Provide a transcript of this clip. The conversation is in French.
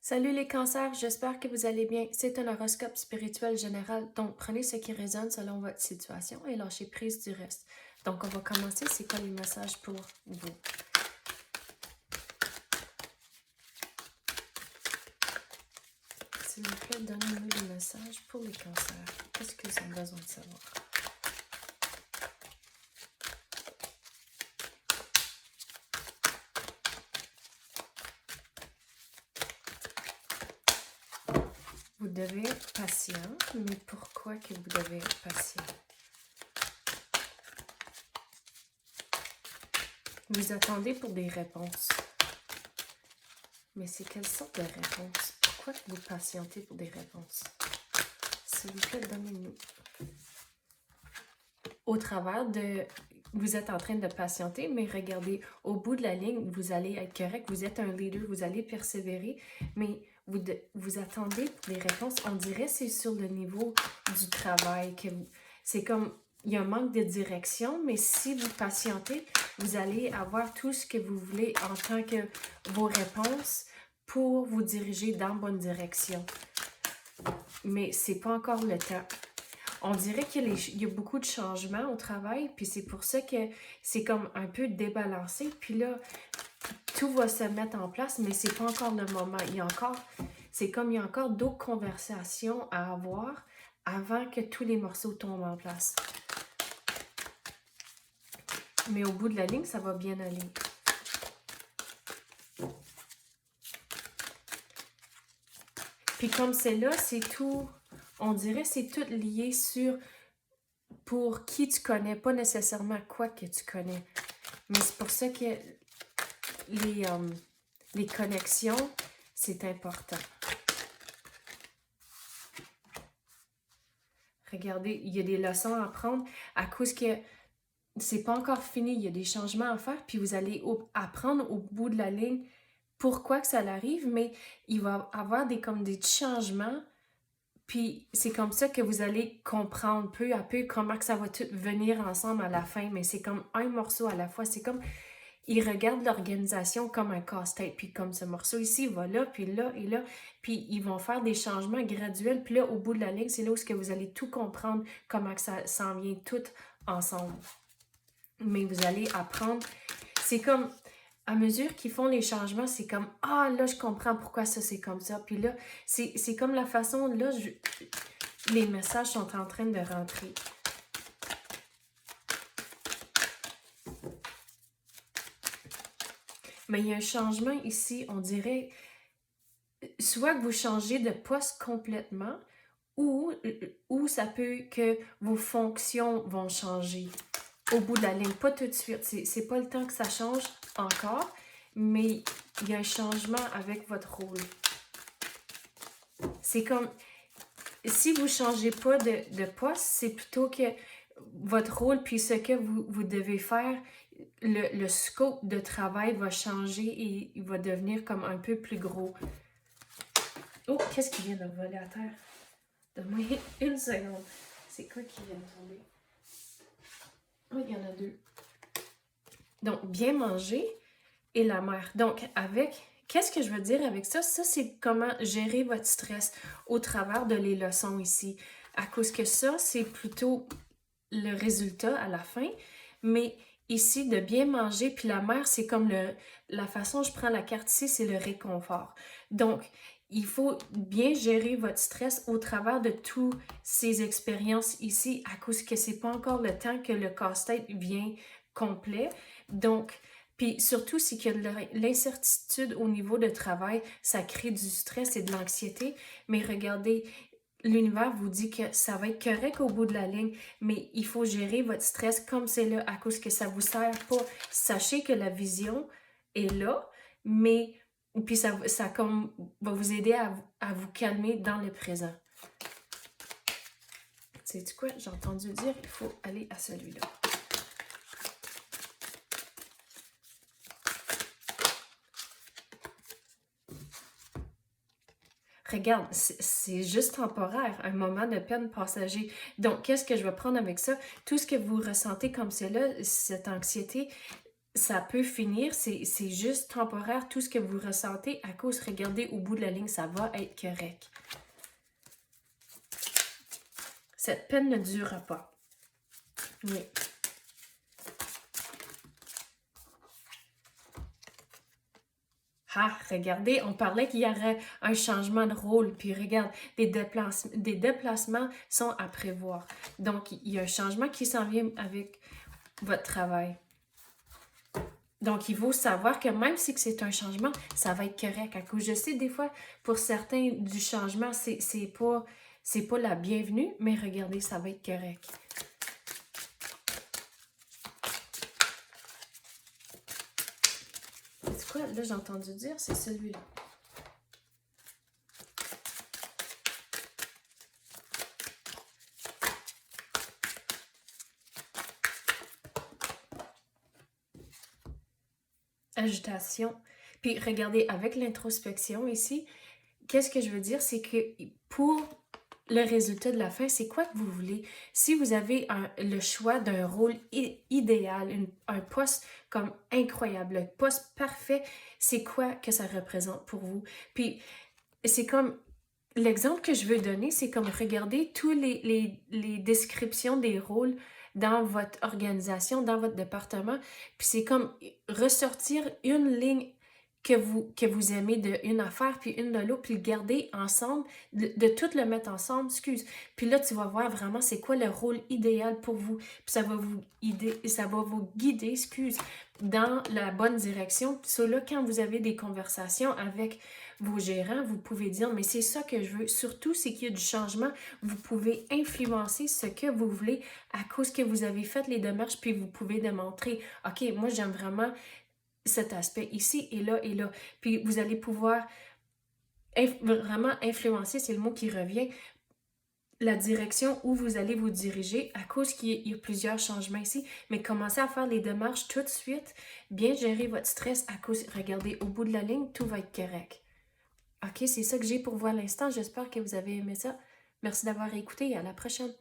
Salut les cancers, j'espère que vous allez bien. C'est un horoscope spirituel général, donc prenez ce qui résonne selon votre situation et lâchez prise du reste. Donc on va commencer, c'est quoi les messages pour vous? S'il vous plaît, donnez-nous les messages pour les cancers. Qu'est-ce qu'ils ont besoin de savoir? Vous devez être patient, mais pourquoi que vous devez être patient? Vous attendez pour des réponses. Mais c'est quelle sorte de réponse? Pourquoi que vous patientez pour des réponses? S'il vous plaît, donnez-nous. Au travers de... Vous êtes en train de patienter, mais regardez, au bout de la ligne, vous allez être correct, vous êtes un leader, vous allez persévérer, mais vous attendez pour des réponses. On dirait que c'est sur le niveau du travail, que c'est comme, il y a un manque de direction, mais si vous patientez, vous allez avoir tout ce que vous voulez en tant que vos réponses pour vous diriger dans la bonne direction. Mais c'est pas encore le temps. On dirait qu'il y a beaucoup de changements au travail, puis c'est pour ça que c'est comme un peu débalancé. Puis là, tout va se mettre en place, mais c'est pas encore le moment. C'est comme il y a encore d'autres conversations à avoir avant que tous les morceaux tombent en place. Mais au bout de la ligne, ça va bien aller. Puis comme c'est là, c'est tout, on dirait c'est tout lié sur pour qui tu connais, pas nécessairement quoi que tu connais. Mais c'est pour ça que les connexions, c'est important. Regardez, il y a des leçons à apprendre à cause que c'est pas encore fini. Il y a des changements à faire, puis vous allez apprendre au bout de la ligne pourquoi que ça arrive, mais il va y avoir comme des changements, puis c'est comme ça que vous allez comprendre peu à peu comment que ça va tout venir ensemble à la fin, mais c'est comme un morceau à la fois. C'est comme ils regardent l'organisation comme un casse-tête. Puis comme ce morceau ici, il va là, puis là, et là. Puis ils vont faire des changements graduels. Puis là, au bout de la ligne, c'est là où vous allez tout comprendre, comment que ça s'en vient tout ensemble. Mais vous allez apprendre. C'est comme, à mesure qu'ils font les changements, c'est comme, ah, là, je comprends pourquoi ça, c'est comme ça. Puis là, c'est comme la façon, là, les messages sont en train de rentrer. Mais il y a un changement ici, on dirait, soit que vous changez de poste complètement, ou ça peut que vos fonctions vont changer au bout de la ligne. Pas tout de suite, c'est pas le temps que ça change encore, mais il y a un changement avec votre rôle. C'est comme, si vous changez pas de poste, c'est plutôt que votre rôle, puis ce que vous devez faire, le scope de travail va changer et il va devenir comme un peu plus gros. Oh, qu'est-ce qui vient de voler à terre? Donne-moi une seconde. C'est quoi qui vient de tomber? Oh, il y en a deux. Donc, bien manger et la mer. Donc, qu'est-ce que je veux dire avec ça? Ça, c'est comment gérer votre stress au travers de les leçons ici. À cause que ça, c'est plutôt le résultat à la fin. Mais ici, de bien manger, puis la mer, c'est comme la façon dont je prends la carte ici, c'est le réconfort. Donc, il faut bien gérer votre stress au travers de toutes ces expériences ici, à cause que c'est pas encore le temps que le casse-tête vient complet. Donc, puis surtout, c'est que l'incertitude au niveau de travail, ça crée du stress et de l'anxiété. Mais regardez, l'univers vous dit que ça va être correct au bout de la ligne, mais il faut gérer votre stress comme c'est là, à cause que ça vous sert pas. Sachez que la vision est là, mais puis ça comme, va vous aider à vous calmer dans le présent. Sais-tu quoi? J'ai entendu dire qu'il faut aller à celui-là. Regarde, c'est juste temporaire, un moment de peine passager. Donc, qu'est-ce que je vais prendre avec ça? Tout ce que vous ressentez comme c'est là, cette anxiété, ça peut finir, c'est juste temporaire, tout ce que vous ressentez à cause, regardez au bout de la ligne, ça va être correct. Cette peine ne durera pas. Oui. Ah, regardez, on parlait qu'il y aurait un changement de rôle, puis regarde, des déplacements sont à prévoir. Donc, il y a un changement qui s'en vient avec votre travail. Donc, il faut savoir que même si c'est un changement, ça va être correct. À cause, je sais, des fois, pour certains, du changement, c'est pas la bienvenue, mais regardez, ça va être correct. C'est quoi? Là, j'ai entendu dire, c'est celui-là. Agitation. Puis regardez, avec l'introspection ici, qu'est-ce que je veux dire? C'est que pour le résultat de la fin, c'est quoi que vous voulez? Si vous avez le choix d'un rôle idéal, un poste comme incroyable, le poste parfait, c'est quoi que ça représente pour vous? Puis c'est comme, l'exemple que je veux donner, c'est comme regarder tous les descriptions des rôles dans votre organisation, dans votre département, puis c'est comme ressortir une ligne que vous aimez de une affaire, puis une de l'autre, puis le garder ensemble, de tout le mettre ensemble, excuse. Puis là, tu vas voir vraiment c'est quoi le rôle idéal pour vous, puis ça va vous guider, excuse, dans la bonne direction. Puis ça, là, quand vous avez des conversations avec vos gérants, vous pouvez dire, mais c'est ça que je veux. Surtout, c'est qu'il y a du changement. Vous pouvez influencer ce que vous voulez à cause que vous avez fait les démarches, puis vous pouvez démontrer, OK, moi, j'aime vraiment cet aspect ici et là et là. Puis vous allez pouvoir vraiment influencer, c'est le mot qui revient, la direction où vous allez vous diriger à cause qu'il y a plusieurs changements ici. Mais commencez à faire les démarches tout de suite, bien gérer votre stress à cause, regardez, au bout de la ligne, tout va être correct. OK, c'est ça que j'ai pour vous à l'instant. J'espère que vous avez aimé ça. Merci d'avoir écouté et à la prochaine.